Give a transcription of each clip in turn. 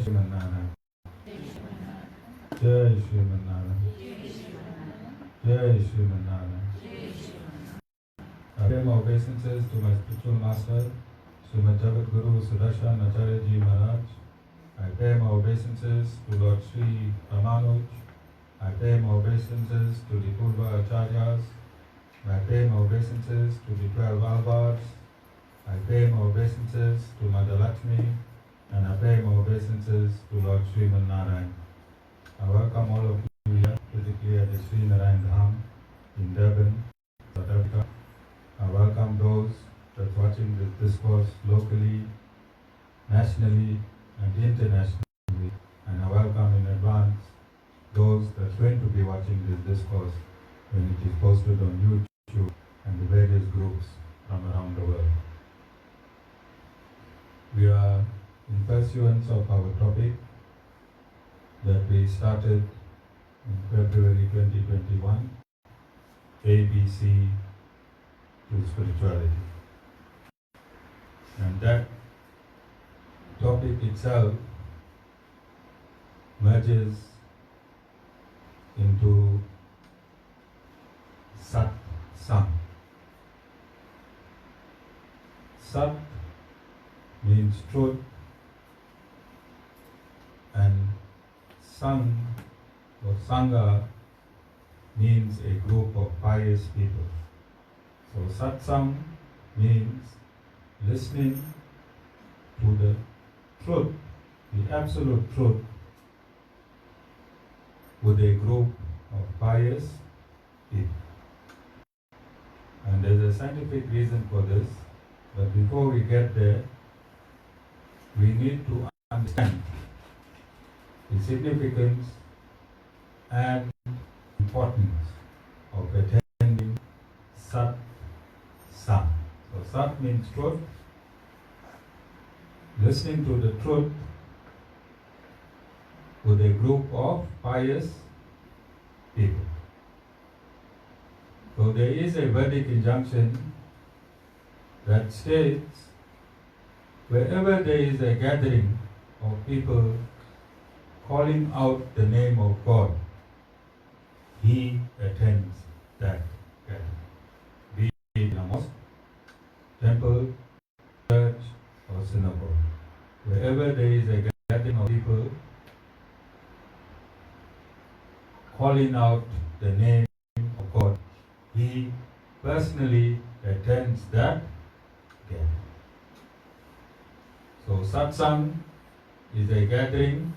Sriman Narayan. Jai Sriman Narayan. Jai Sriman Narayan. I pay my obeisances to my spiritual master, Srimad Jagat Guru Sudarshan Acharya Ji Maharaj. I pay my obeisances to Lord Sri Ramanuj. I pay my obeisances to the Purva Acharyas. I pay my obeisances to the 12 Alvars. I pay my obeisances to Mother Lakshmi. And I pay my obeisances to Lord Sriman Narayan. I welcome all of you here physically at the Sri Narayan Dham in Durban, South Africa. I welcome those that's watching this discourse locally, nationally, and internationally. And I welcome in advance those that's going to be watching this discourse when it is posted on YouTube and the various groups from around the world. We are in pursuance of our topic that we started in February 2021, ABC to spirituality. And that topic itself merges into Satsang. Sat means truth, and Sang or Sanga means a group of pious people. So Satsang means listening to the truth, the absolute truth, with a group of pious people. And there's a scientific reason for this, but before we get there, we need to understand the significance and importance of attending Satsang. So Sat means truth, listening to the truth with a group of pious people. So there is a Vedic injunction that states wherever there is a gathering of people calling out the name of God, he attends that gathering. Be it in a mosque, temple, church, or synagogue. Wherever there is a gathering of people calling out the name of God, he personally attends that gathering. So Satsang is a gathering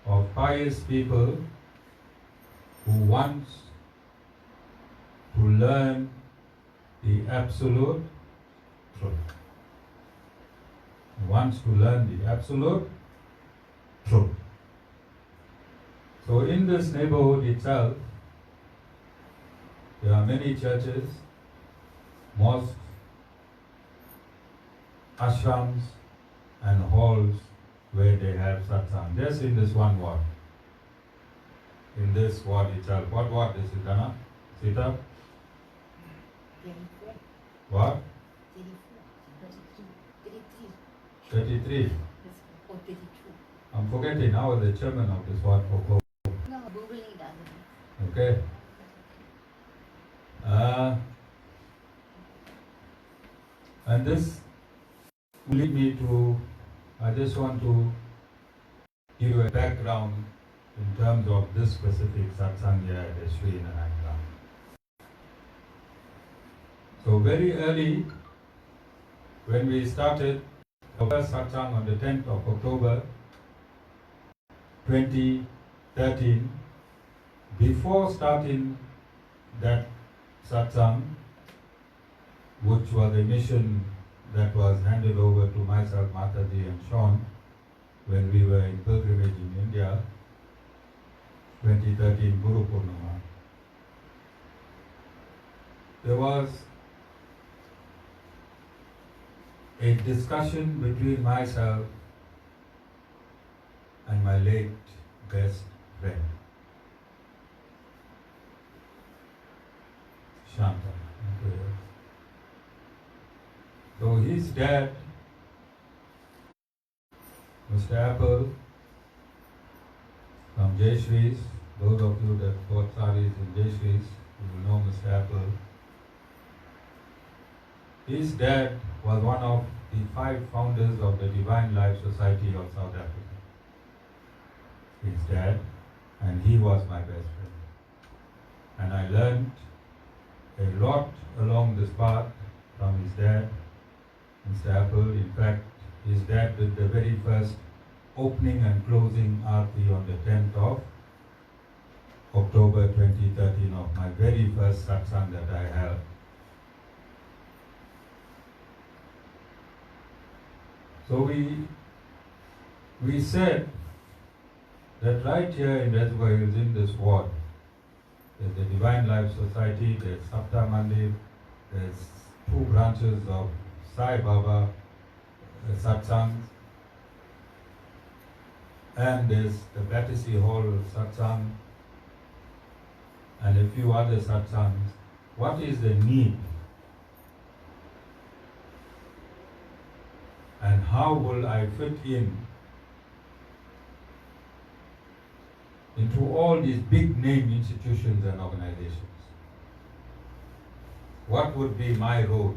of pious people who wants to learn the absolute truth. Who wants to learn the absolute truth. So in this neighborhood itself, there are many churches, mosques, ashrams, and halls where they have satsang. Just in this one ward. In this ward itself. What ward is it, Anna? Sita? What? 33. I'm forgetting now the chairman of this ward for COVID. No, Googling doesn't. Okay. And this will lead me to, I just want to give you a background in terms of this specific satsang here at the Sri Narayan. So very early, when we started our first satsang on the 10th of October 2013, before starting that satsang, which was a mission that was handed over to myself, Mataji and Sean, when we were in pilgrimage in India, 2013 Guru Purnima. There was a discussion between myself and my late best friend, Shanta. So his dad, Mr. Apple from Jayshree's. Those of you that bought saris in Jayshree's, you will know Mr. Apple. His dad was one of the 5 founders of the Divine Life Society of South Africa. His dad, and he was my best friend. And I learned a lot along this path from his dad, Mr. Apple. In fact, his dad did the very first opening and closing arti on the 10th of October 2013 of my very first satsang that I held. So we said that right here in Reservoir Hills, in this ward, there's the Divine Life Society, there's Sapta Mandir, there's 2 branches of Sai Baba Satsangs, and there's the Battersea Hall Satsang, and a few other satsangs. What is the need? And how will I fit into all these big name institutions and organizations? What would be my role?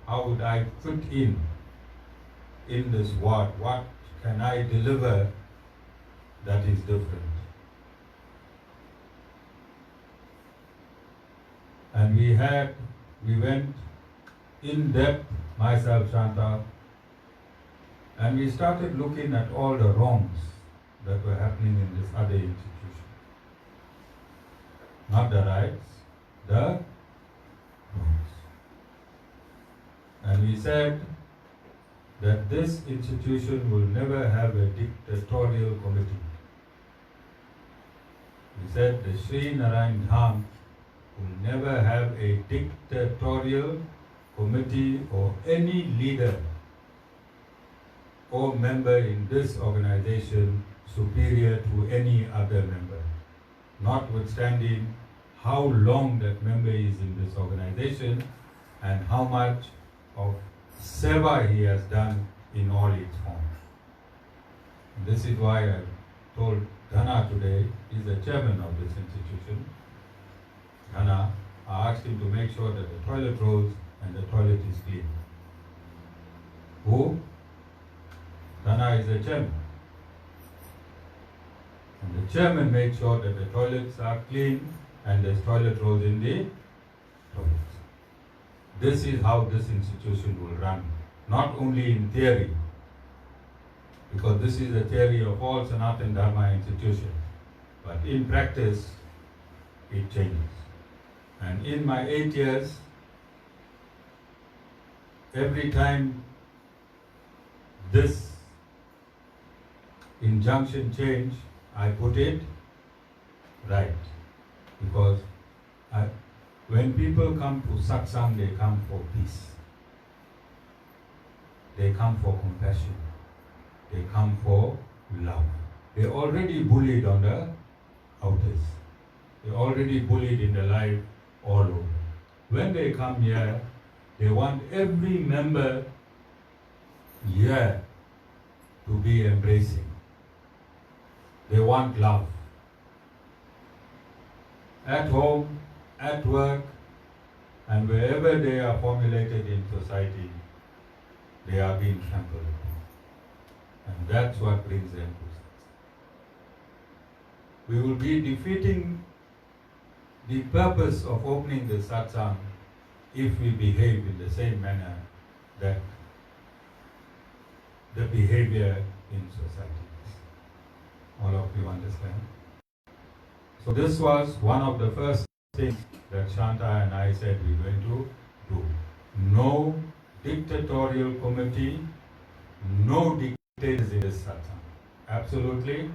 How would I fit in this ward? What can I deliver that is different? And we went in depth, myself, Shanta, and we started looking at all the wrongs that were happening in this other institution. Not the rights, the wrongs. And we said that this institution will never have a dictatorial committee. We said the Sri Narayan Dham will never have a dictatorial committee or any leader or member in this organization superior to any other member, notwithstanding how long that member is in this organization and how much of seva he has done in all its forms. And this is why I told Dhana today, he's the chairman of this institution. Dhana, I asked him to make sure that the toilet rolls and the toilet is clean. Who? Dhana is the chairman. And the chairman made sure that the toilets are clean and there's toilet rolls in the toilets. This is how this institution will run, not only in theory, because this is the theory of all Sanatana Dharma institutions, but in practice, it changes. And in my 8 years, every time this injunction changed, I put it right. Because when people come to Satsang, they come for peace. They come for compassion. They come for love. They're already bullied on the outers. They're already bullied in the life all over. When they come here, they want every member here to be embracing. They want love. At home, at work, and wherever they are formulated in society, they are being trampled upon. And that's what brings them to Satsang. We will be defeating the purpose of opening the Satsang if we behave in the same manner that the behavior in society is. All of you understand? So this was one of the first things that Shanta and I said we were going to do. No dictatorial committee, no dictators in this Satsang. Absolutely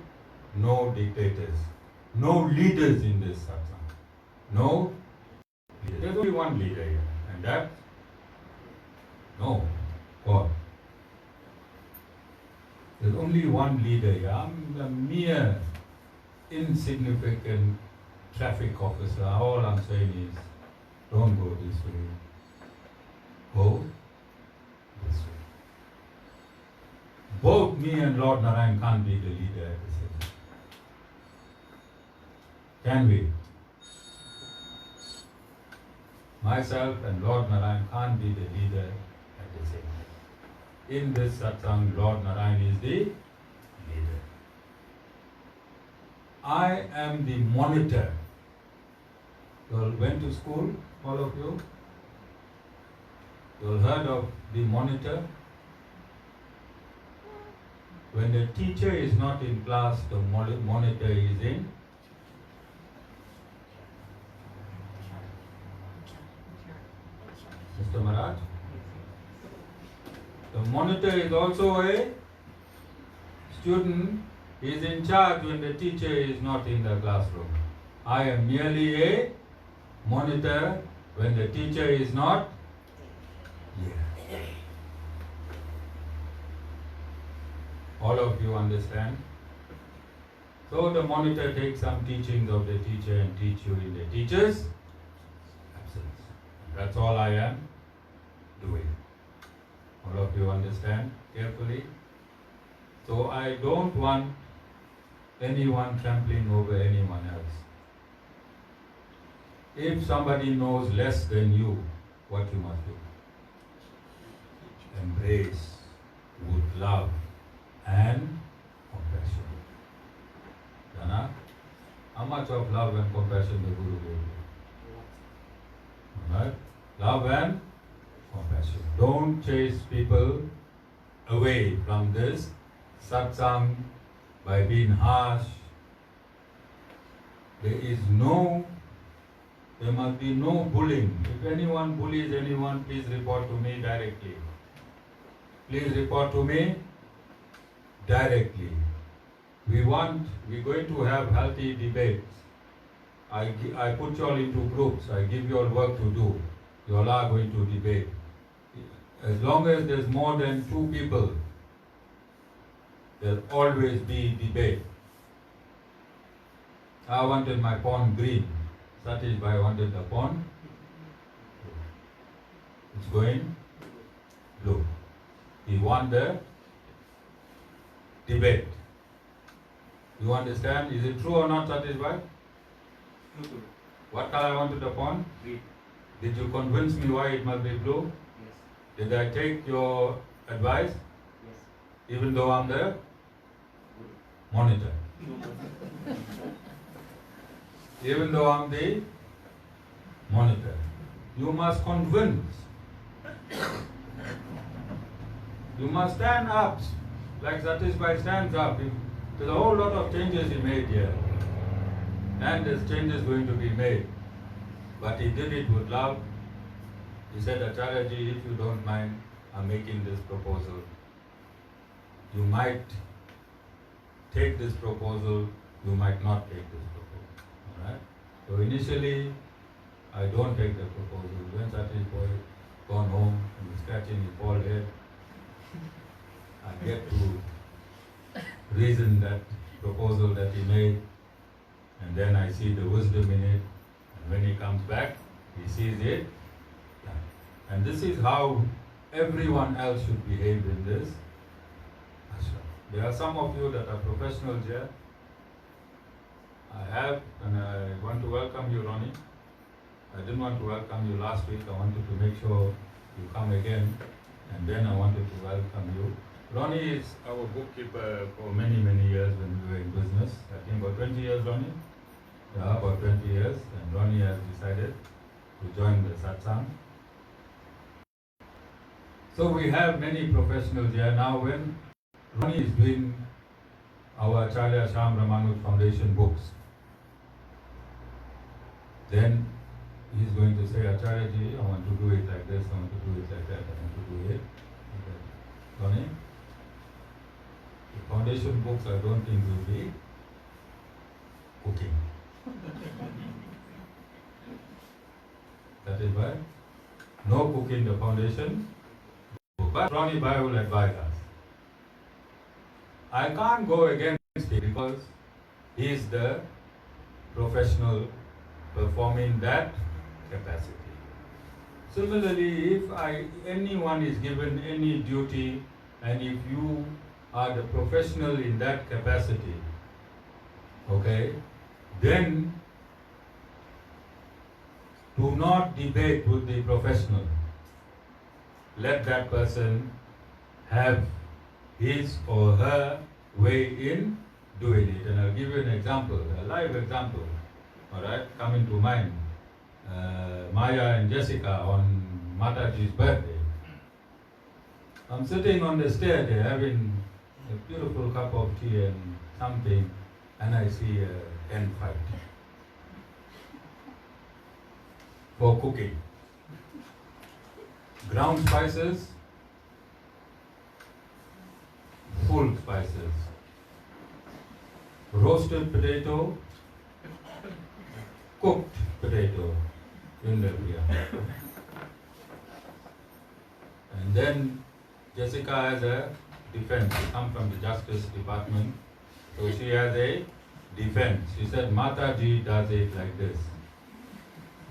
no dictators. No leaders in this Satsang. No leaders. There's only one leader here, and that's God. There's only one leader here. I'm a mere insignificant traffic officer. All I'm saying is, don't go this way. Go this way. both me and Lord Narayan can't be the leader at the same time. Can we? Myself and Lord Narayan can't be the leader at the same time. In this satsang, Lord Narayan is the leader. I am the monitor. You all went to school, all of you? You all heard of the monitor? When the teacher is not in class, the monitor is in. Mr. Maharaj? The monitor is also a student. He is in charge when the teacher is not in the classroom. I am merely a monitor when the teacher is not here. All of you understand? So the monitor takes some teachings of the teacher and teach you in the teacher's absence. That's all I am doing. All of you understand carefully? So I don't want anyone trampling over anyone else. If somebody knows less than you, what you must do? Embrace with love and compassion. Dana, how much of love and compassion the Guru gave you? Alright? Love and compassion. Don't chase people away from this satsang by being harsh. There must be no bullying. If anyone bullies anyone, please report to me directly. Please report to me directly. We're going to have healthy debates. I put you all into groups. I give you all work to do. You all are going to debate. As long as there's more than 2 people, there'll always be debate. I wanted my pond green. Satish Bhai wanted the pond. It's going blue. He won the debate. You understand? Is it true or not, Satish Bhai? True. What color I wanted the pond? Green. Did you convince me why it must be blue? Yes. Did I take your advice? Yes. Even though I'm the monitor. Even though I'm the monitor. You must convince. You must stand up like Satish Bhai stands up. There's a whole lot of changes he made here. And there's changes going to be made. But he did it with love. He said, Acharyaji, if you don't mind, I'm making this proposal. You might take this proposal, you might not take this proposal. Alright? So initially, I don't take the proposal. When Satish Boy gone home and he's scratching his bald head, I get to reason that proposal that he made, and then I see the wisdom in it, and when he comes back, he sees it. And this is how everyone else should behave in this ashram. There are some of you that are professionals here. I have, and I want to welcome you, Ronnie. I didn't want to welcome you last week. I wanted to make sure you come again, and then I wanted to welcome you. Ronnie is our bookkeeper for many, many years when we were in business. I think about 20 years, Ronnie? Yeah, about 20 years. And Ronnie has decided to join the Satsang. So we have many professionals here. Now when Ronnie is doing our Acharya Sham Ramanuj Foundation books, then he's going to say, Acharyaji, I want to do it like this, I want to do it like that, I want to do it like that. Ronnie? The foundation books I don't think will be cooking. That is why no cooking the foundation book. But Ronnie Bhai will advise us. I can't go against it because he is the professional performing that capacity. Similarly, if anyone is given any duty, and if you are the professional in that capacity, okay, then do not debate with the professional. Let that person have his or her way in doing it. And I'll give you an example, a live example, all right, coming to mind. Maya and Jessica on Mataji's birthday. I'm sitting on the stair there having a beautiful cup of tea and something, and I see a hen fight for cooking. Ground spices, full spices. Roasted potato, cooked potato in the beer. And then Jessica has a defense. She comes from the Justice Department. So she has a defense. She said, Mataji does it like this.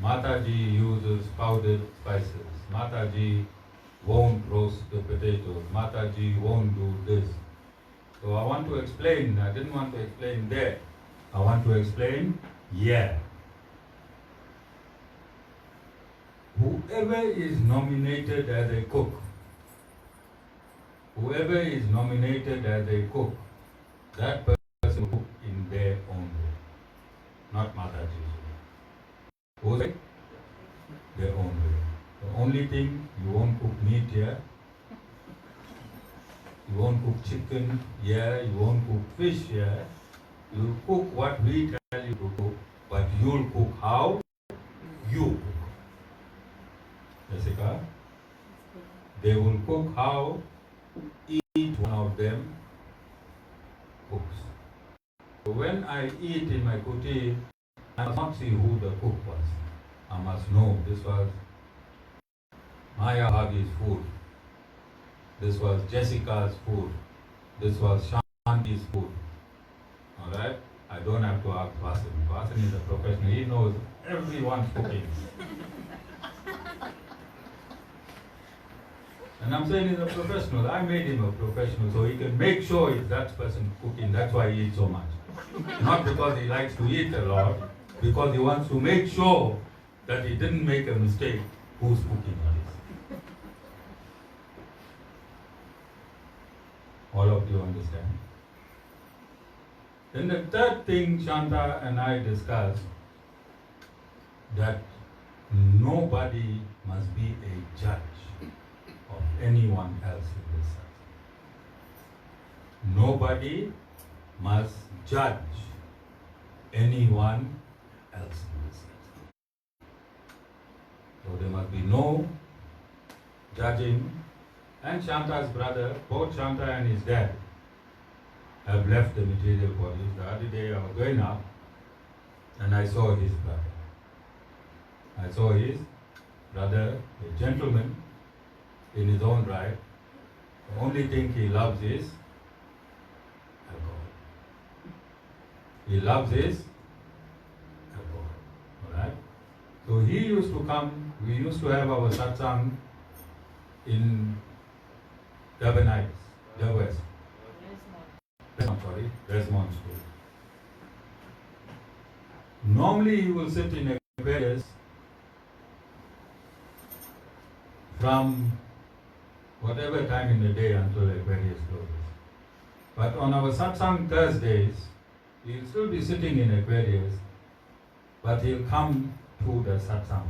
Mataji uses powdered spices. Mataji won't roast the potatoes. Mataji won't do this. So I want to explain, I didn't want to explain there. I want to explain here. Whoever is nominated as a cook, that person will cook in their own way, not Mataji's way. Who's it? Their own way. The only thing, you won't cook meat here, you won't cook chicken here, you won't cook fish here. You cook what we tell you to cook, but you'll cook how you cook. Jessica, they will cook how each one of them cooks. So when I eat in my kuti, I must not see who the cook was. I must know this was Maya Bhagi's food. This was Jessica's food. This was Shanti's food. Alright? I don't have to ask Vasan. Vasan is a professional. He knows everyone's cooking. And I'm saying he's a professional. I made him a professional so he can make sure it's that person cooking. That's why he eats so much. Not because he likes to eat a lot, because he wants to make sure that he didn't make a mistake who's cooking this. All of you understand? Then the third thing Shanta and I discussed, that nobody must be a judge of anyone else in this house. Nobody must judge anyone else in this house. So there must be no judging. And Shanta's brother, both Shanta and his dad, have left the material bodies. The other day I was going up and I saw his brother. I saw his brother, a gentleman in his own right. The only thing he loves is alcohol. He loves his alcohol. Alright? So he used to come, we used to have our satsang in Durban Heights, the West. Reservoir School. Normally he will sit in Aquarius from whatever time in the day until Aquarius closes. But on our satsang Thursdays, he'll still be sitting in Aquarius, but he'll come to the satsang.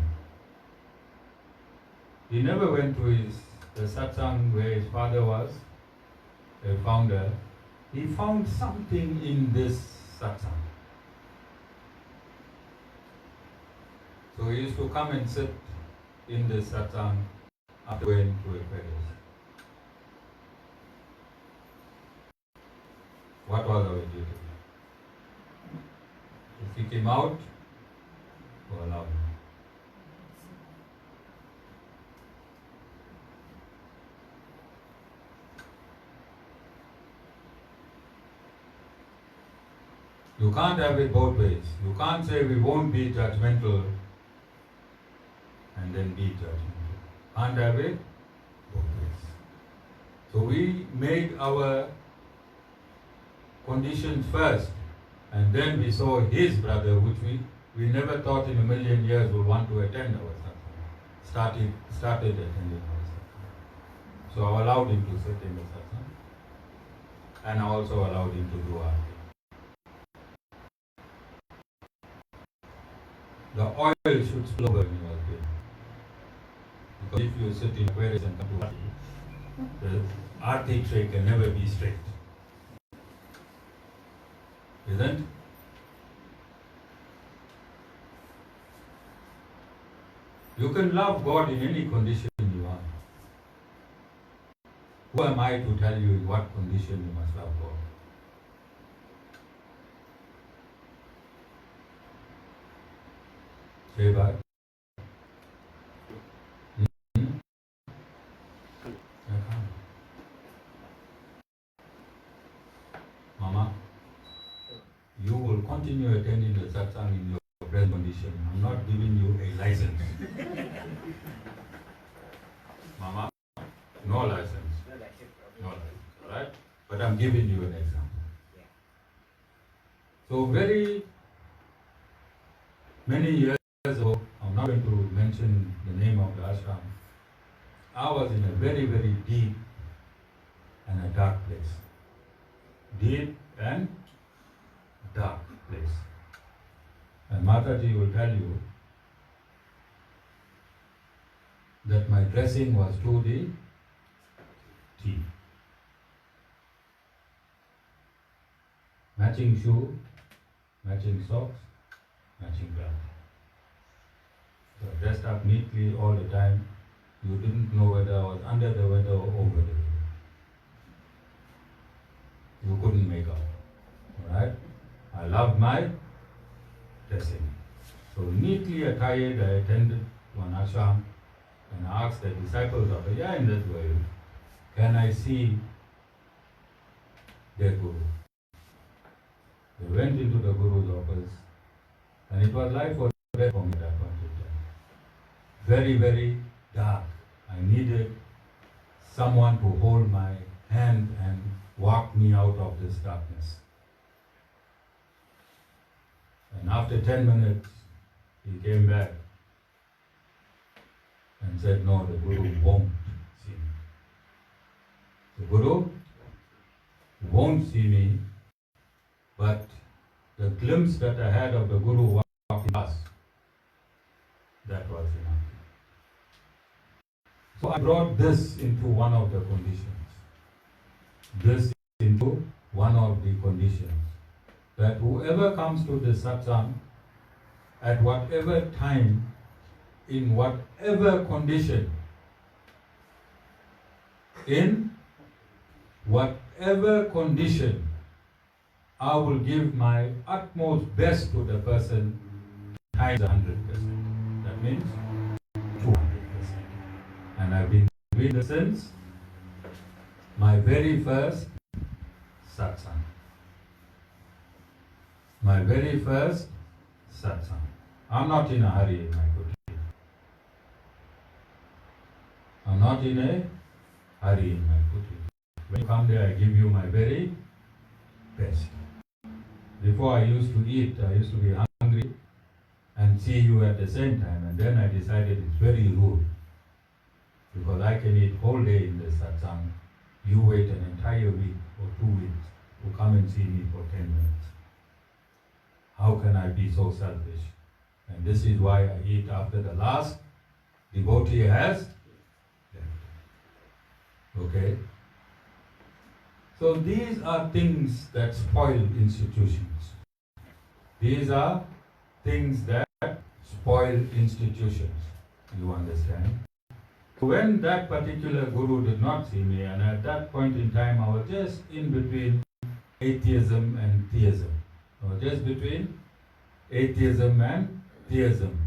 He never went to the satsang where his father was, a founder. He found something in this satsang. So he used to come and sit in this satsang after going to Aquarius. What was our duty? To kick him out or allow him? You can't have it both ways. You can't say we won't be judgmental and then be judgmental. Can't have it both ways. So we made our conditions first, and then we saw his brother, which we never thought in a million years would want to attend our satsang. Started attending our satsang. So I allowed him to sit in the satsang, and I also allowed him to do arti. The oil should spill over in your head. Because if you sit in Aquarius and come to arti, the arti tray can never be straight. Isn't? You can love God in any condition you are. Who am I to tell you in what condition you must love God? Say back. Mama, you will continue attending the satsang in your present condition. I'm not giving you a license. Mama, no license. No license, alright? But I'm giving you an example. So very many years ago, I'm not going to mention the name of the ashram, I was in a very, very deep and a dark place. Deep and dark place. And Mataji will tell you that my dressing was to the T. Matching shoe, matching socks, matching belt. So I dressed up neatly all the time. You didn't know whether I was under the weather or over the weather. You couldn't make out. Alright? I loved my dressing. So neatly attired, I attended one ashram and asked the disciples of the in this way, can I see their guru? They went into the guru's office, and it was life or death for me at that point in time. Very, very dark. I needed someone to hold my hand and walk me out of this darkness. And after 10 minutes, he came back and said, no, the Guru won't see me. The Guru won't see me, but the glimpse that I had of the Guru walking past, that was enough. So I brought this into one of the conditions. This into one of the conditions. That whoever comes to the satsang, at whatever time, in whatever condition, in whatever condition, I will give my utmost best to the person times 100%. That means 200%. And I've been doing this since my very first satsang. My very first satsang. I'm not in a hurry in my kuti. I'm not in a hurry in my kuti. When you come there, I give you my very best. Before I used to eat, I used to be hungry and see you at the same time, and then I decided it's very rude because I can eat whole day in the satsang. You wait an entire week or 2 weeks to come and see me for 10 minutes. How can I be so selfish? And this is why I eat after the last devotee has left. Okay? So these are things that spoil institutions. These are things that spoil institutions. You understand? When that particular guru did not see me, and at that point in time I was just in between atheism and theism. I was just between atheism and theism.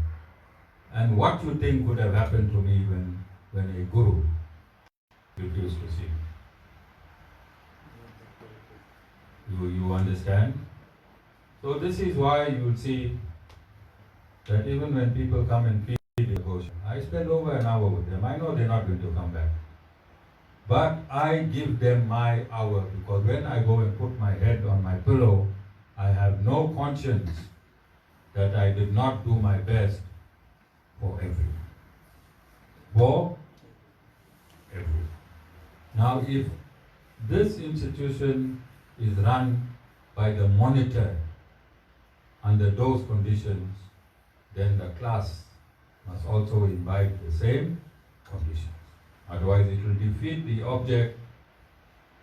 And what you think would have happened to me when a guru refused to see me? You understand? So this is why you will see that even when people come and feed the devotion, I spend over an hour with them. I know they're not going to come back. But I give them my hour, because when I go and put my head on my pillow, I have no conscience that I did not do my best for everyone. For everyone. Now, if this institution is run by the monitor under those conditions, then the class must also invite the same conditions. Otherwise, it will defeat the object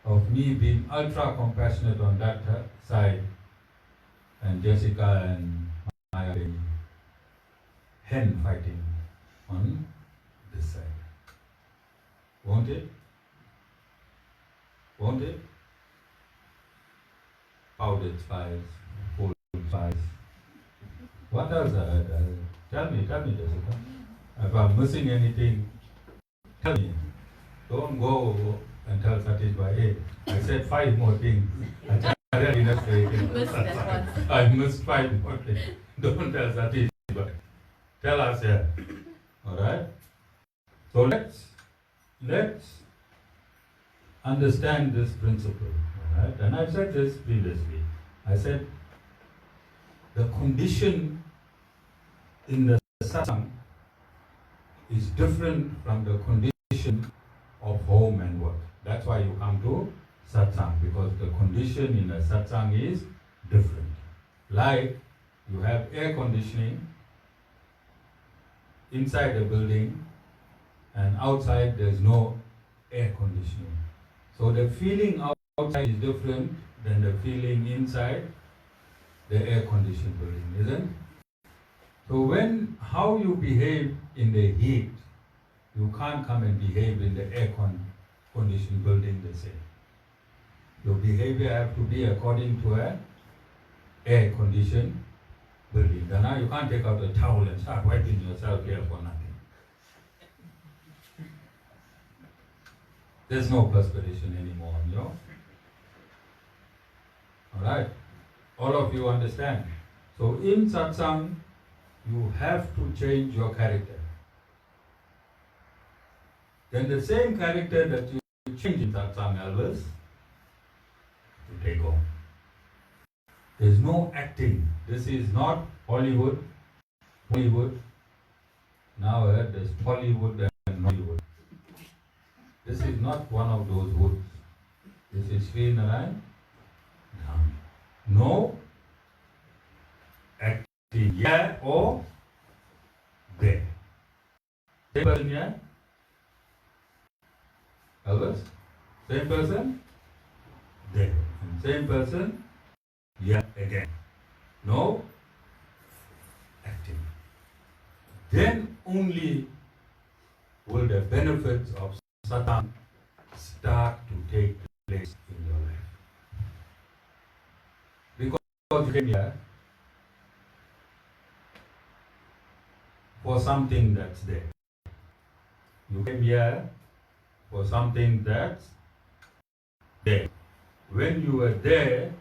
of me being ultra compassionate on that side and Jessica and Maya being hen fighting on this side. Won't it? Won't it? Powdered spice, full spice. What else? Tell me, Jessica. If I'm missing anything, tell me. Don't go and tell Satish by 8. I said 5 more things. I Missed that one. I missed 5 more things. Don't tell Satish, but tell us here. Alright? So let's understand this principle. Alright? And I've said this previously. I said the condition in the Satsang is different from the condition of home and work. That's why you come to Satsang, because the condition in a Satsang is different. Like you have air conditioning inside the building and outside there's no air conditioning. So the feeling outside is different than the feeling inside the air conditioned building, isn't it? So how you behave in the heat, you can't come and behave in the air conditioned building the same. Your behavior have to be according to an air conditioned building. Then now you can't take out a towel and start wiping yourself here for nothing. There's no perspiration anymore, you know. Alright? All of you understand? So in Satsang, you have to change your character. Then the same character that you change in Satsang, Elvis, to take on. There's no acting. This is not Hollywood. Now there's Bollywood and Nollywood. This is not one of those woods. This is Sri Narayan. Dham. No acting here or there. Same person here? Elvis? Same person? There. And same person? Here again. No acting. Then only will the benefits of Satsang start to take place in your life. Because you came here for something that's there. You came here for something that's there. When you were there,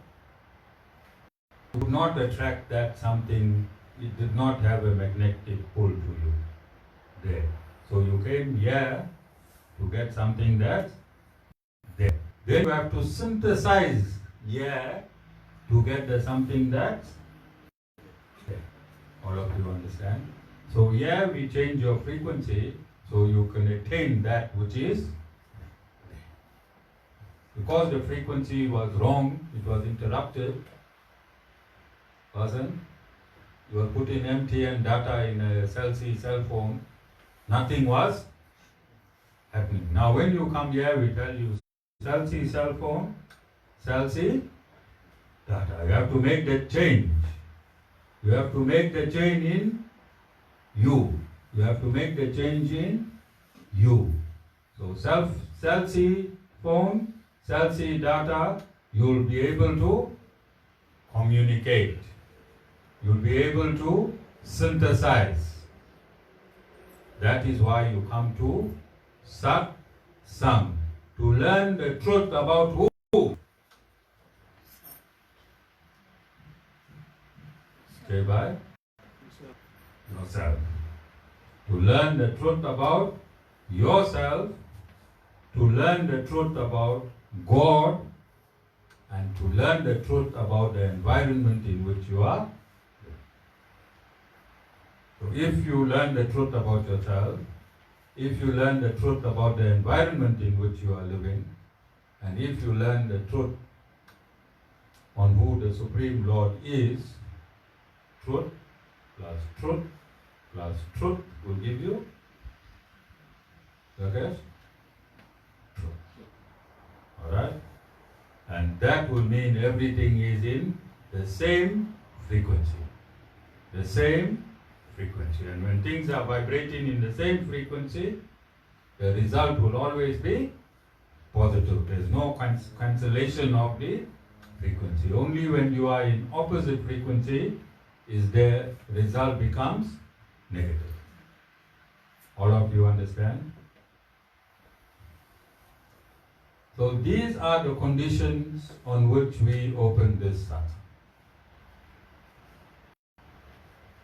you would not attract that something, it did not have a magnetic pull to you there. So you came here to get something that's there. Then you have to synthesize here to get the something that's there. All of you understand? So here we change your frequency so you can attain that which is there. Because the frequency was wrong, it was interrupted. Person, you were putting MTN data in a cell phone, nothing was happening. Now when you come here, we tell you cell phone, cell C data. You have to make that change. You have to make the change in you. You have to make the change in you. So cell C phone, cell C data, you will be able to communicate. You'll be able to synthesize. That is why you come to Satsang, to learn the truth about who? Stay by yourself. To learn the truth about yourself, to to learn the truth about God and to learn the truth about the environment in which you are. So if you learn the truth about yourself, if you learn the truth about the environment in which you are living, and if you learn the truth on who the Supreme Lord is, truth plus truth will give you the rest. Truth. Alright? And that will mean everything is in the same frequency. The same frequency. And when things are vibrating in the same frequency, the result will always be positive. There's no cancellation of the frequency. Only when you are in opposite frequency is the result becomes negative. All of you understand? So these are the conditions on which we open this satsang.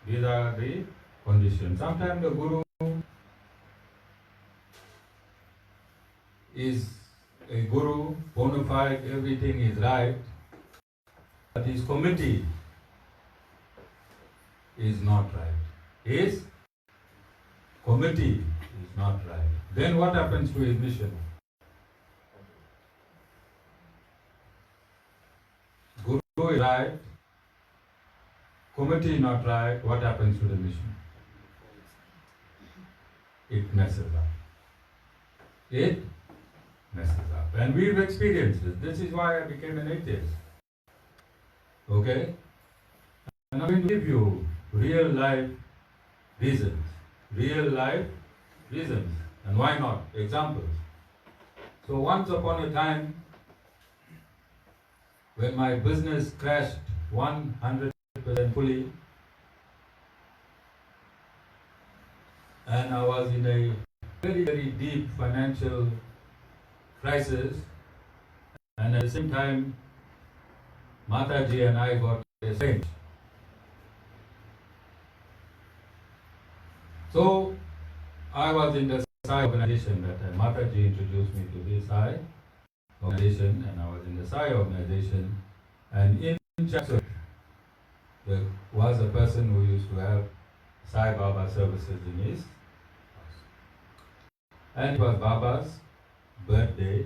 These are the conditions. Sometimes the Guru is a Guru, bona fide, everything is right, but his committee is not right. His committee is not right. Then what happens to his mission? Guru is right, committee not right, what happens to the mission? It messes up. It messes up. And we've experienced this. This is why I became an atheist. Okay? And I'm going to give you real life reasons. Real life reasons. And why not? Examples. So once upon a time, when my business crashed 100% fully, and I was in a very, very deep financial crisis, and at the same time, Mataji and I got estranged. So, I was in the Sai organization that time. Mataji introduced me to the Sai organization, and I was in the Sai organization, and in Chatsworth, there was a person who used to have Sai Baba services in his house. And it was Baba's birthday,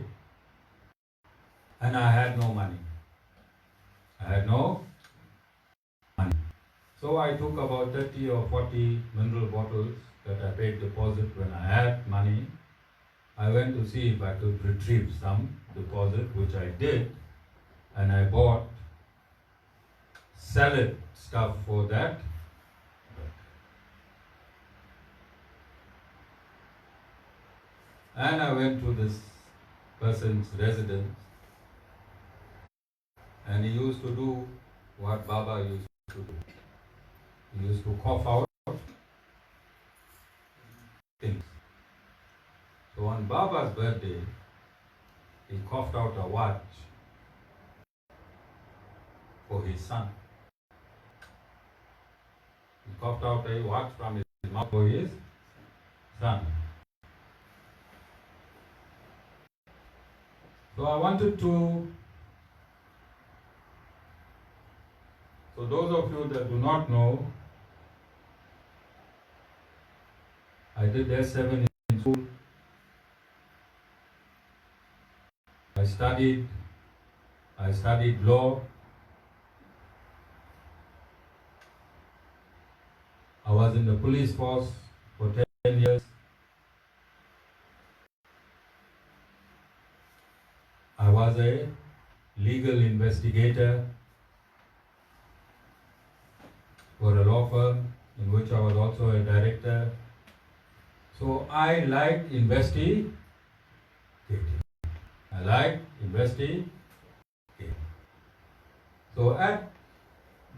and I had no money. I had no money. So I took about 30 or 40 mineral bottles that I paid deposit when I had money. I went to see if I could retrieve some deposit, which I did, and I bought salad stuff for that. And I went to this person's residence, and he used to do what Baba used to do. He used to cough out things. So on Baba's birthday, he coughed out a watch for his son. He coughed out a watch from his mouth for his son. So I wanted to, so those of you that do not know, I did S7 in school. I studied law. I was in the police force for 10 years. I was a legal investigator for a law firm in which I was also a director. So I liked investigating. I liked investigating. So at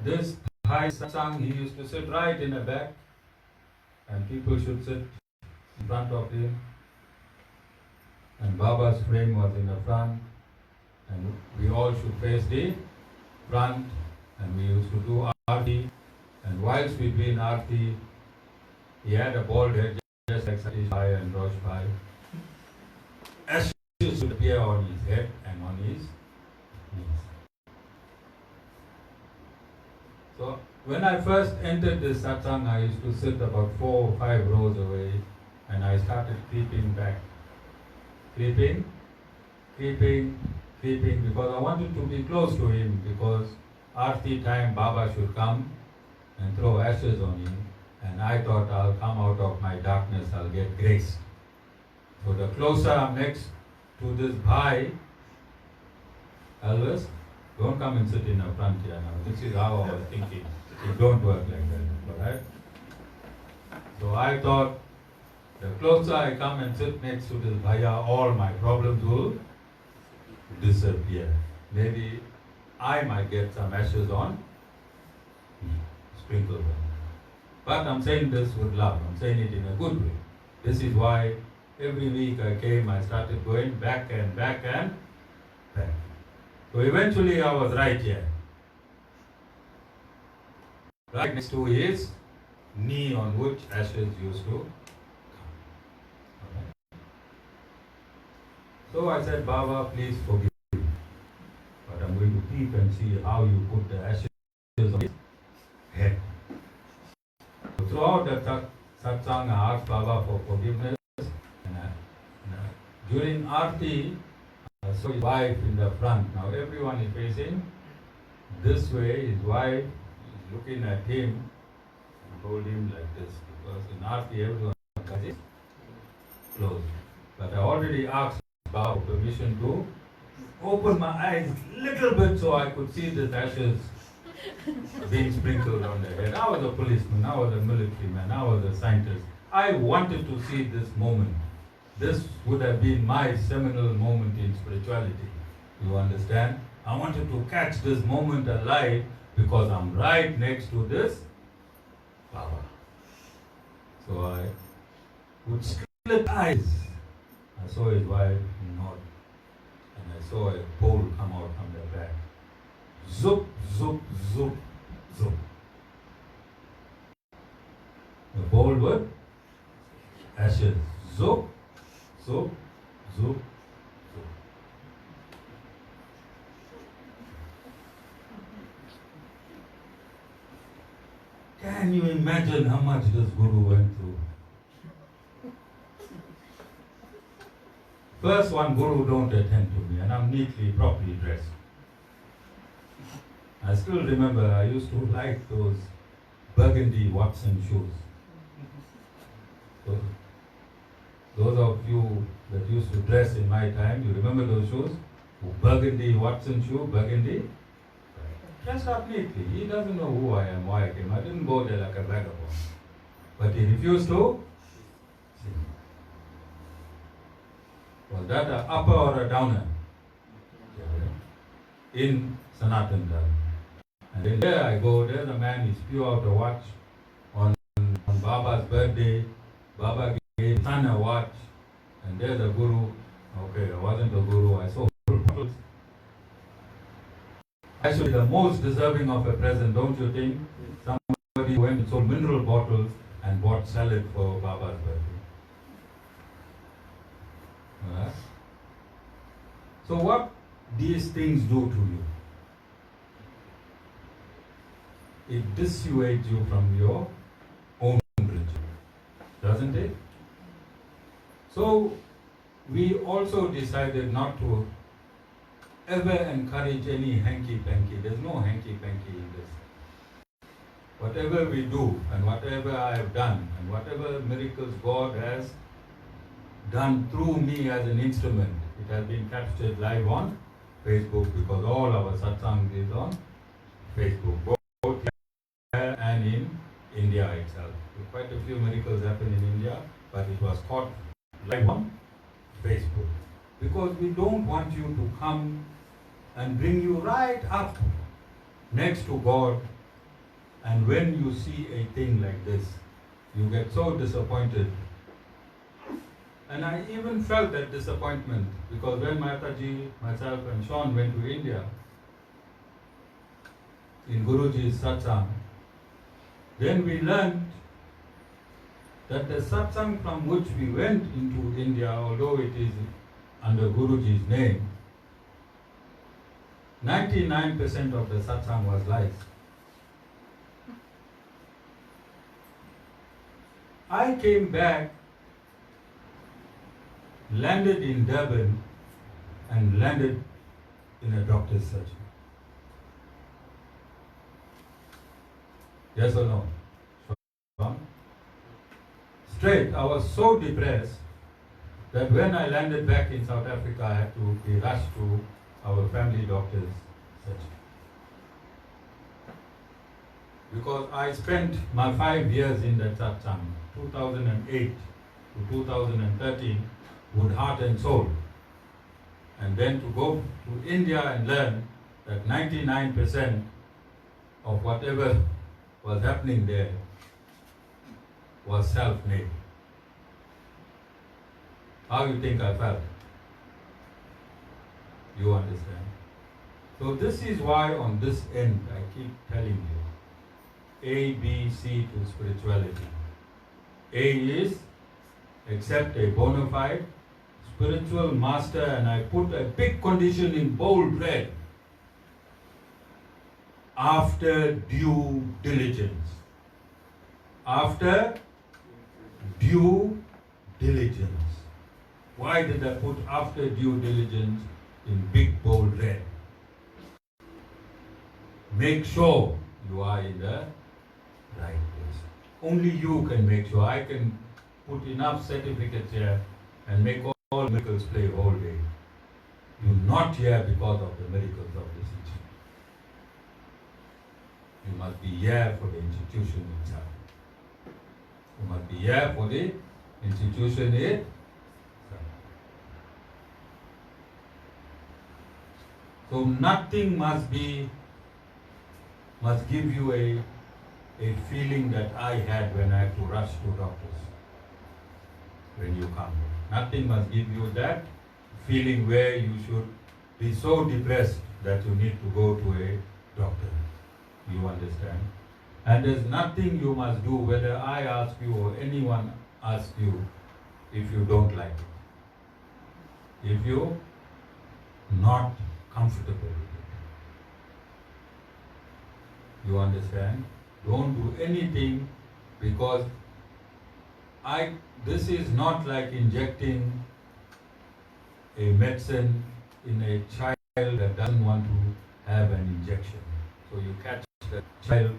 this high satsang, he used to sit right in the back, and people should sit in front of him. And Baba's frame was in the front, and we all should face the front, and we used to do arti. And whilst we'd be in arti, he had a bald head just like Satish Bhai and Rosh Bhai. As ashes should appear on his head and on his knees. So when I first entered this satsang, I used to sit about 4 or 5 rows away, and I started creeping back. Creeping, because I wanted to be close to him, because Aarti time Baba should come and throw ashes on him, and I thought I'll come out of my darkness, I'll get grace. So the closer I'm next to this bhai, Elvis, don't come and sit in the front here now. This is how I was thinking. It don't work like that, alright? So I thought, the closer I come and sit next to this bhaiya, all my problems will disappear. Maybe I might get some ashes on, sprinkle them. But I'm saying this with love. I'm saying it in a good way. This is why every week I came, I started going back and back and back. So eventually I was right here. Right next to his knee on which ashes used to come. Okay. So I said, Baba, please forgive me. But I'm going to peep and see how you put the ashes on his head. So throughout the satsang, I asked Baba for forgiveness. During Aarti, I saw his wife in the front. Now everyone is facing this way. His wife is looking at him and hold him like this. Because in Aarti, everyone has it closed. But I already asked Baba permission to open my eyes a little bit so I could see the ashes being sprinkled on the head. I was a policeman, I was a military man, I was a scientist. I wanted to see this moment. This would have been my seminal moment in spirituality. You understand? I wanted to catch this moment alive because I'm right next to this Baba. So I would split eyes. I saw his wife nod, and I saw a bowl come out from the back. Zoop, zoop, zoop, zoop. The bowl with ashes. Zoop, zoop, zoop, zoop. Can you imagine how much this Guru went through? First one, Guru don't attend to me, and I'm neatly, properly dressed. I still remember I used to like those burgundy Watson shoes. So, those of you that used to dress in my time, you remember those shoes? Burgundy Watson shoe, burgundy. Dressed up neatly. He doesn't know who I am, why I came. I didn't go there like a vagabond. But he refused to see me. Was that an upper or a downer? In Sanatan Dham. And then there I go, there's a man, he spew out a watch on Baba's birthday. Baba gave his son a watch, and there's a Guru. Okay, I wasn't a Guru, I saw bottles. Actually, the most deserving of a present, don't you think? Somebody went and sold mineral bottles and bought salad for Baba's birthday. So what these things do to you? It dissuades you from your own religion, doesn't it? So we also decided not to ever encourage any hanky-panky. There's no hanky-panky in this. Whatever we do and whatever I have done and whatever miracles God has done through me as an instrument, it has been captured live on Facebook, because all our satsang is on Facebook, both here and in India itself. Quite a few miracles happen in India, but it was caught live on Facebook. Because we don't want you to come and bring you right up next to God, and when you see a thing like this, you get so disappointed. And I even felt that disappointment, because when Mataji, myself and Sean went to India, in Guruji's satsang, then we learned that the satsang from which we went into India, although it is under Guruji's name, 99% of the satsang was lies. I came back, landed in Durban, and landed in a doctor's surgery. Yes or no? Straight, I was so depressed that when I landed back in South Africa, I had to be rushed to our family doctor's surgery. Because I spent my 5 years in that satsang, 2008 to 2013, with heart and soul. And then to go to India and learn that 99% of whatever was happening there was self-made. How you think I felt? You understand? So this is why on this end I keep telling you, A, B, C to spirituality. A is accept a bona fide spiritual master, and I put a big condition in bold red. After due diligence. After due diligence. Why did I put after due diligence in big bold red? Make sure you are in the right place. Only you can make sure. I can put enough certificates here and make all miracles play whole day. You're not here because of the miracles of this institution. You must be here for the institution itself. You must be here for the institution itself. So nothing must give you a feeling that I had when I had to rush to doctors when you come. Nothing must give you that feeling where you should be so depressed that you need to go to a doctor. You understand? And there's nothing you must do, whether I ask you or anyone asks you, if you don't like it. If you're not comfortable with it. You understand? Don't do anything, because this is not like injecting a medicine in a child that doesn't want to have an injection. So you catch the child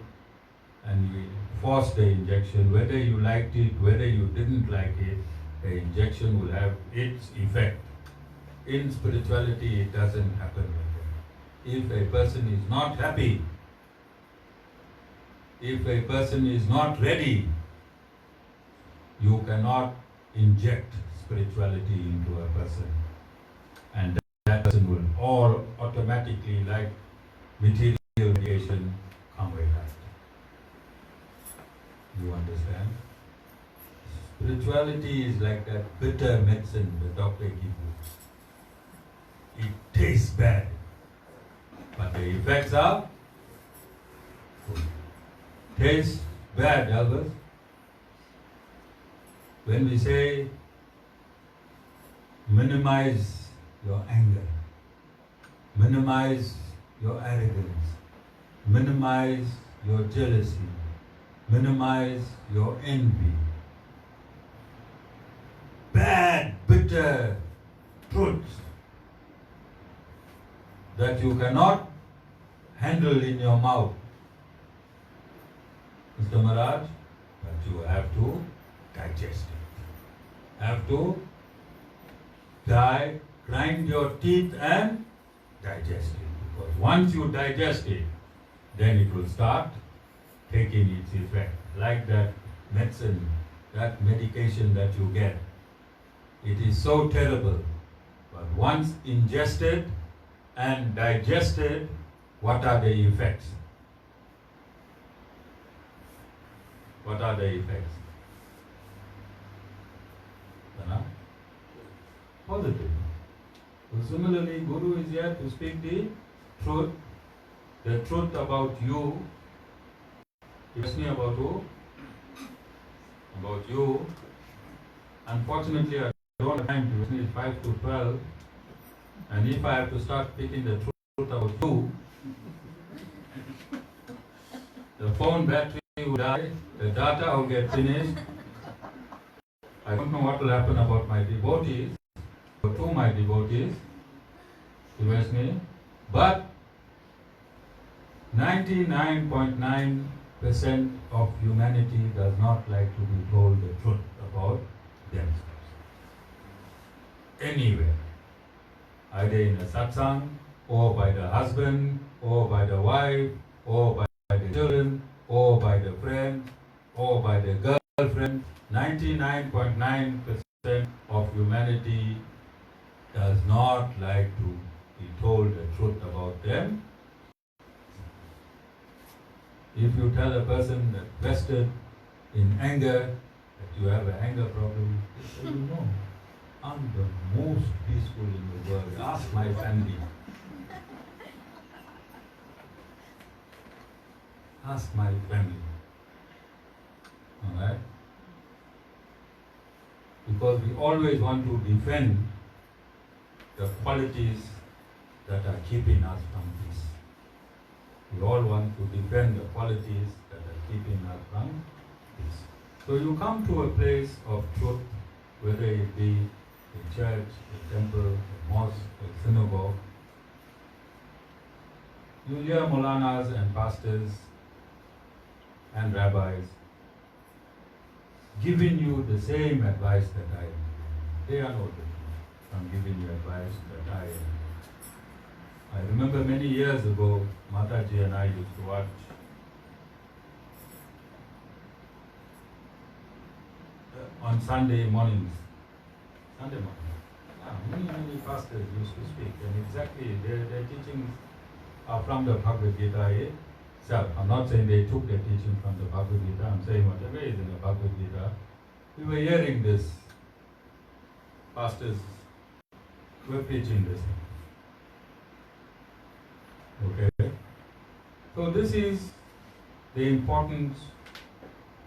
and you force the injection, whether you liked it, whether you didn't like it, the injection will have its effect. In spirituality, it doesn't happen like that. If a person is not happy, if a person is not ready, you cannot inject spirituality into a person. And that person will all automatically, like material medication, come right after. You understand? Spirituality is like that bitter medicine the doctor gives you. It tastes bad, but the effects are good. Tastes bad, Albert. When we say minimize your anger, minimize your arrogance, minimize your jealousy, minimize your envy, bad, bitter truths that you cannot handle in your mouth, Mr. Maharaj, but you have to digest it. Have to grind your teeth and digest it. Because once you digest it, then it will start taking its effect. Like that medicine, that medication that you get. It is so terrible. But once ingested and digested, what are the effects? What are the effects? Positive. So similarly, Guru is here to speak the truth about you. He asked me about who? About you. Unfortunately, I don't have time to finish 5 to 12, and if I have to start picking the truth about you, the phone battery will die, the data will get finished. I don't know what will happen about my devotees, or to my devotees, but 99.9% of humanity does not like to be told the truth about themselves. Anywhere. Either in a satsang, or by the husband, or by the wife, or by the children, or by the friend, or by the girlfriend. 99.9% of humanity does not like to be told the truth about them. If you tell a person that vested in anger, that you have an anger problem, they say, you know, I'm the most peaceful in the world. Ask my family. Ask my family. Alright? Because we always want to defend the qualities that are keeping us from peace. We all want to defend the qualities that are keeping us from peace. So you come to a place of truth, whether it be a church, a temple, a mosque, a synagogue. You hear Maulanas and pastors and rabbis giving you the same advice that I am. They are no different from giving you advice that I am. I remember many years ago, Mataji and I used to watch on Sunday mornings. Many pastors used to speak, and exactly their teachings are from the Bhagavad Gita itself. I'm not saying they took their teaching from the Bhagavad Gita, I'm saying whatever is in the Bhagavad Gita. We were hearing this, pastors were preaching this. Okay? So this is the importance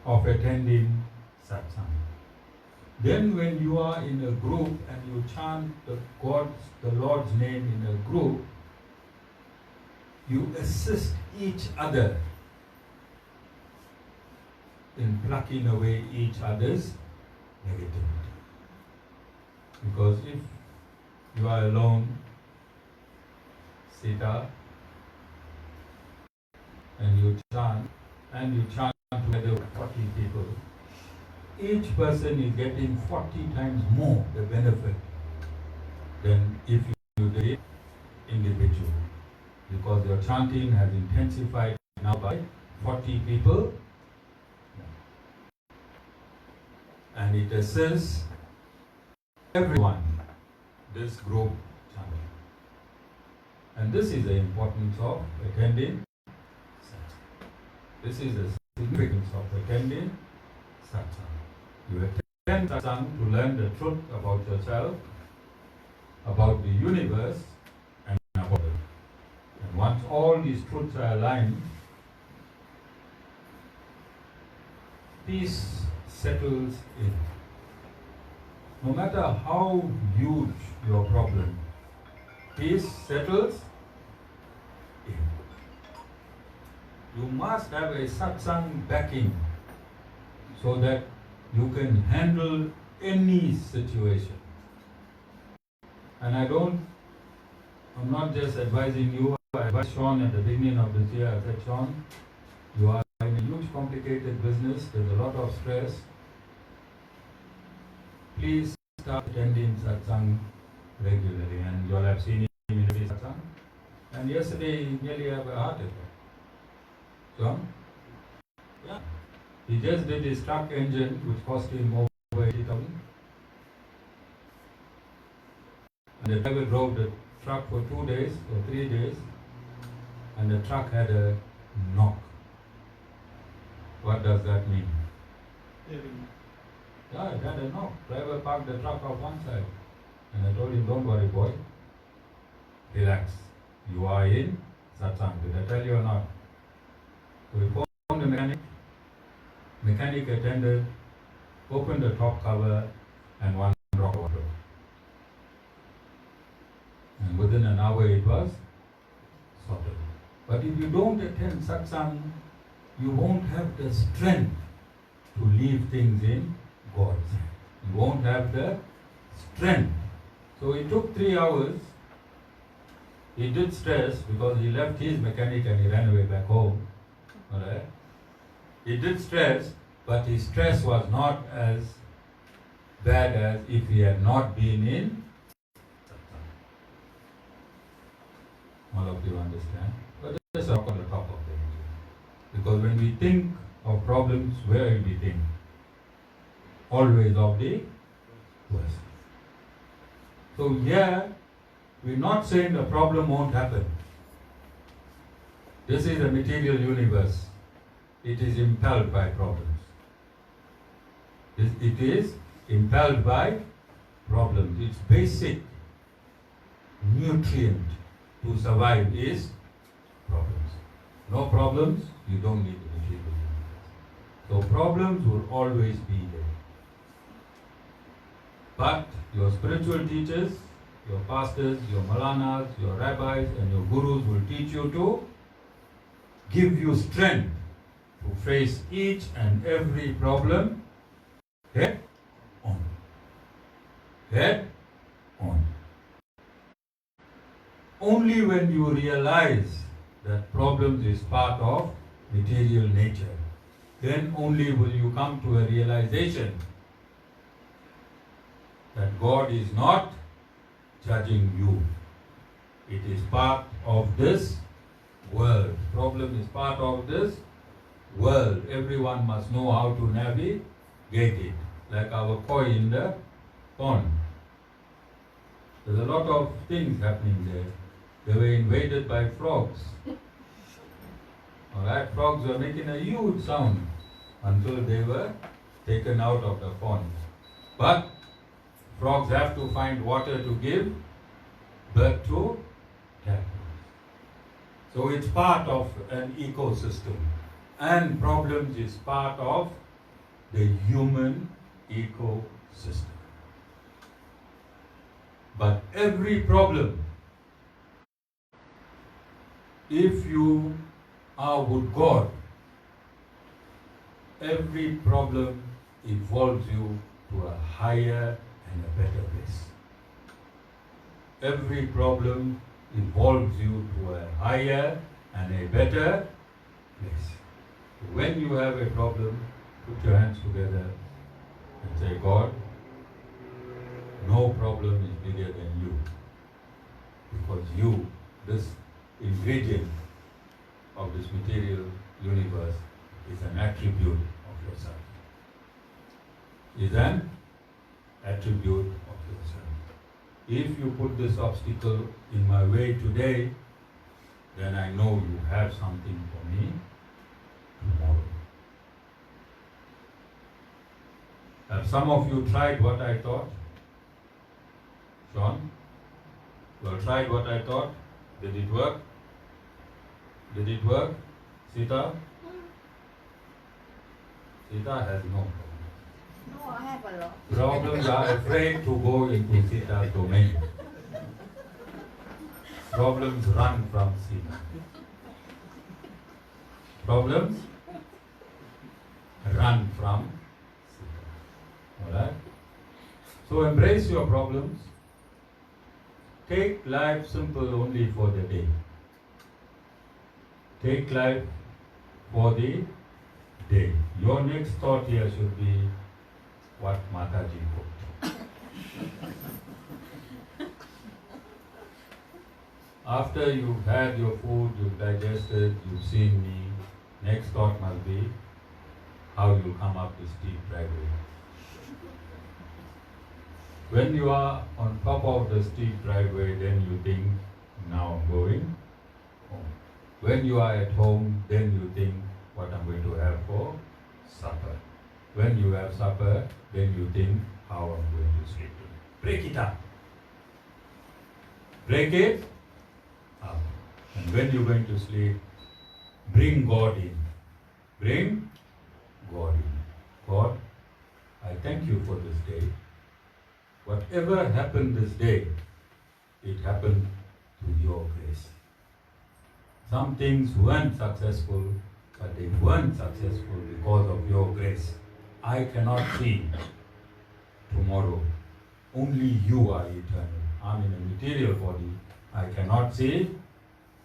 of attending Satsang. Then when you are in a group and you chant the Lord's name in a group, you assist each other in plucking away each other's negativity. Because if you are alone, Sita, and you chant together with 40 people, each person is getting 40 times more the benefit than if you did it individually. Because your chanting has intensified now by 40 people, and it assists everyone, this group chanting. And this is the importance of attending Satsang. This is the significance of attending Satsang. You attend Satsang to learn the truth about yourself, about the universe, and about it. And once all these truths are aligned, peace settles in. No matter how huge your problem, peace settles in. You must have a satsang backing so that you can handle any situation. And I'm not just advising you, I advised Sean at the beginning of this year. I said, Sean, you are in a huge complicated business, there's a lot of stress. Please start attending satsang regularly, and you'll have seen him in the satsang. And yesterday he nearly had a heart attack. John? Yeah. He just did his truck engine, which cost him over 80,000. And the driver drove the truck for 2 days or 3 days, and the truck had a knock. What does that mean? Yeah, it had a knock. Driver parked the truck off one side. And I told him, don't worry, boy. Relax. You are in satsang. Did I tell you or not? So we phoned the mechanic. Mechanic attended, opened the top cover, and one drop of water. hour it was sorted. But if you don't attend satsang, you won't have the strength to leave things in God's hand. You won't have the strength. So it took 3 hours. He did stress because he left his mechanic and he ran away back home. Alright? He did stress, but his stress was not as bad as if he had not been in satsang. All of you understand? But let's talk on the top of the hill. Because when we think of problems, where will we think? Always of the worst. So here, we're not saying the problem won't happen. This is a material universe. It is impelled by problems. It is impelled by problems. Its basic nutrient to survive is problems. No problems, you don't need the material universe. So problems will always be there. But your spiritual teachers, your pastors, your malanas, your rabbis and your gurus will teach you to give you strength to face each and every problem head on. Head on. Only when you realize that problems is part of material nature, then only will you come to a realization that God is not judging you. It is part of this world. Problem is part of this world. Everyone must know how to navigate it. Like our koi in the pond. There's a lot of things happening there. They were invaded by frogs. Alright, frogs were making a huge sound until they were taken out of the pond. But frogs have to find water to give birth to tadpoles. So it's part of an ecosystem. And problems is part of the human ecosystem. But every problem, if you are with God, every problem evolves you to a higher and a better place. Every problem evolves you to a higher and a better place. So when you have a problem, put your hands together and say, God, no problem is bigger than you. Because you, this ingredient of this material universe, is an attribute of yourself. Is an attribute of yourself. If you put this obstacle in my way today, then I know you have something for me tomorrow. Have some of you tried what I taught? Sean? You all tried what I taught? Did it work? Did it work? Sita? Sita has no problem. No, I have a lot. Problems are afraid to go into Sita's domain. Problems run from Sita. Problems run from Sita. Alright? So embrace your problems. Take life simple only for the day. Take life for the day. Your next thought here should be what Mataji cooked. After you've had your food, you've digested, you've seen me, next thought must be how you come up the steep driveway. When you are on top of the steep driveway, then you think, now I'm going home. When you are at home, then you think what I'm going to have for supper. When you have supper, then you think how I'm going to sleep. Break it up. Break it up. And when you're going to sleep, bring God in. Bring God in. God, I thank you for this day. Whatever happened this day, it happened to your grace. Some things weren't successful, but they weren't successful because of your grace. I cannot see tomorrow. Only you are eternal. I'm in a material body. I cannot see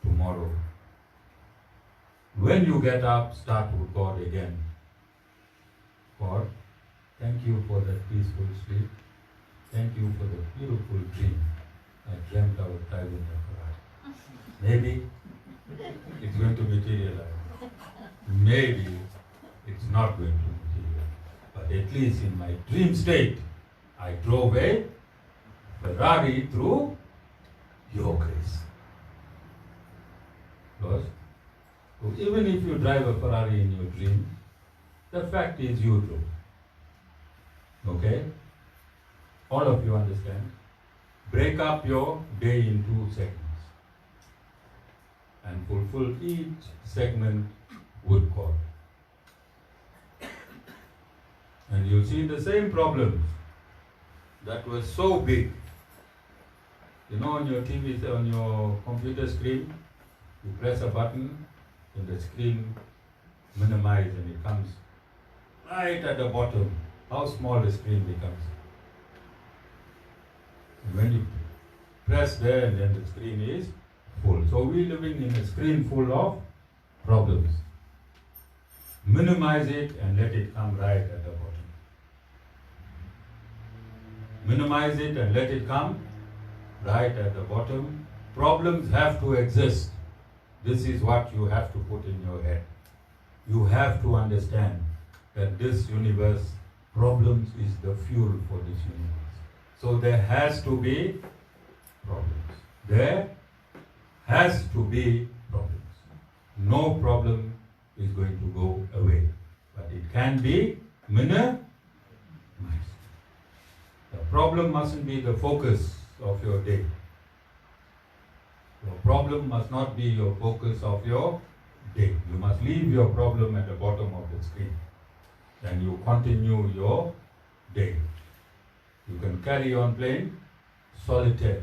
tomorrow. When you get up, start with God again. God, thank you for that peaceful sleep. Thank you for the beautiful dream. I dreamt I was driving a Ferrari. Maybe it's going to materialize. Maybe it's not going to materialize. But at least in my dream state, I drove a Ferrari through your grace. Because so even if you drive a Ferrari in your dream, the fact is you drove. Okay? All of you understand? Break up your day in 2 segments and fulfill each segment with God. And you'll see the same problems that were so big. You know, on your TV, on your computer screen, you press a button and the screen minimizes and it comes right at the bottom. How small the screen becomes. And when you press there and then the screen is full. So we're living in a screen full of problems. Minimize it and let it come right at the bottom. Minimize it and let it come right at the bottom. Problems have to exist. This is what you have to put in your head. You have to understand that this universe, problems is the fuel for this universe. So there has to be problems. There has to be problems. No problem is going to go away. But it can be minimized. The problem mustn't be the focus of your day. Your problem must not be your focus of your day. You must leave your problem at the bottom of the screen. Then you continue your day. You can carry on playing solitaire.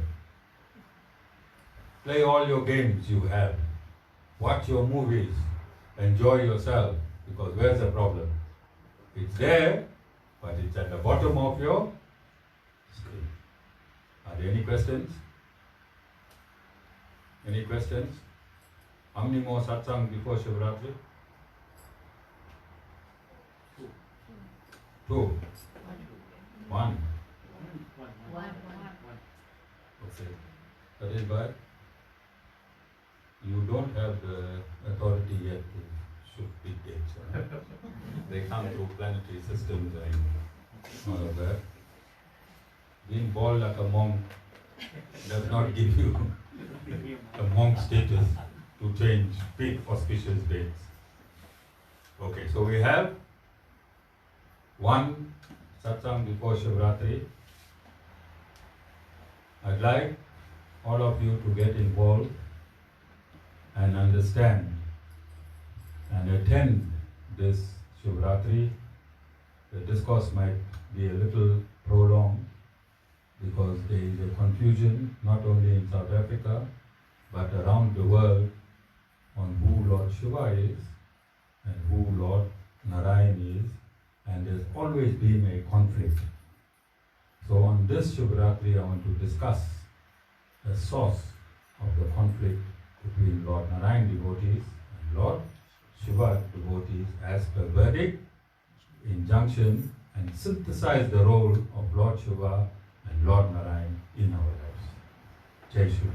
Play all your games you have. Watch your movies. Enjoy yourself. Because where's the problem? It's there, but it's at the bottom of your screen. Are there any questions? Any questions? How many more satsang before Shivratri? 2. 1. Okay. That is why you don't have the authority yet to shoot big dates. They come through planetary systems and all of that. Being born like a monk does not give you a monk status to change big auspicious dates. Okay, so we have 1 satsang before Shivratri. I'd like all of you to get involved and understand and attend this Shivratri. The discourse might be a little prolonged because there is a confusion not only in South Africa but around the world on who Lord Shiva is and who Lord Narayan is, and there's always been a conflict. So on this Shivratri I want to discuss the source of the conflict between Lord Narayan devotees and Lord Shiva devotees as per Vedic injunction, and synthesize the role of Lord Shiva and Lord Narayan in our lives. Jai Shiva.